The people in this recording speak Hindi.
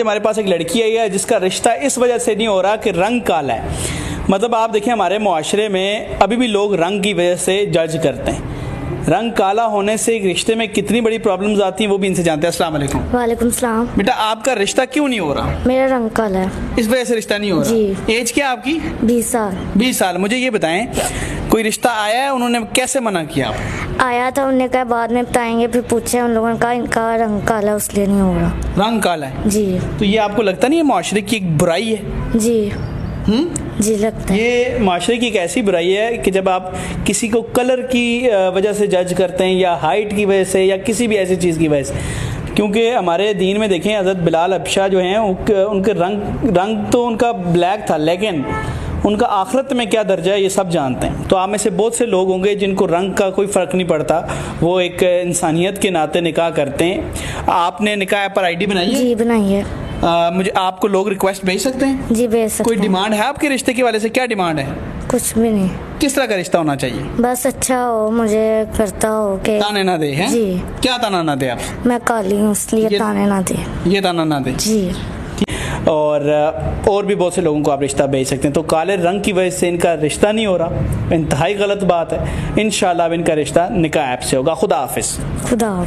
हमारे पास एक लड़की आई है जिसका रिश्ता इस वजह से नहीं हो रहा कि रंग काला है। मतलब आप देखें हमारे मुआशरे में अभी भी लोग रंग की वजह से जज करते हैं। रंग काला होने से एक रिश्ते में कितनी बड़ी प्रॉब्लम्स आती हैं वो भी इनसे जानते हैं। अस्सलाम वालेकुम। वालेकुम सलाम। बेटा आपका रिश्ता क्यों नहीं हो रहा? मेरा रंग काला है, इस वजह से रिश्ता नहीं हो रहा। जी। एज क्या आपकी? 20 साल। 20 साल। मुझे ये बताएं कोई रिश्ता आया है, उन्होंने कैसे मना किया? आया था, उन्होंने कहा बाद में बताएंगे, फिर पूछे उन लोगों ने कहा इनका रंग काला इसलिए नहीं हो रहा। रंग काला है जी। तो ये आपको लगता नहीं है मुआशरे की एक बुराई है? जी जी लगता है। ये माशरे की एक ऐसी बुराई है कि जब आप किसी को कलर की वजह से जज करते हैं या हाइट की वजह से या किसी भी ऐसी चीज़ की वजह से, क्योंकि हमारे दीन में देखें हज़रत बिलाल हबशा जो हैं उनके रंग तो उनका ब्लैक था, लेकिन उनका आखिरत में क्या दर्जा है ये सब जानते हैं। तो आप में से बहुत से लोग होंगे जिनको रंग का कोई फ़र्क नहीं पड़ता, वो एक इंसानियत के नाते निकाह करते हैं। आपने निकाह पर ID बनाई है? जी बनाई है। मुझे आपको लोग रिक्वेस्ट भेज सकते हैं? जी भेज सकते कोई हैं। डिमांड है आपके रिश्ते के वाले से? क्या डिमांड है? कुछ भी नहीं, किस तरह का रिश्ता होना चाहिए? बस अच्छा हो, मुझे करता हो के ताने ना दे हैं? जी। क्या ताना ना दे? आप मैं काली हूँ इसलिए ताने ना दे। ये ताना ना दे जी। और भी बहुत से लोगों को आप रिश्ता भेज सकते हैं। तो काले रंग की वजह से इनका रिश्ता नहीं हो रहा, इंतहाई गलत बात है। इंशाल्लाह अब इनका रिश्ता निकाह ऐप से होगा। खुदा हाफिज़। खुदा।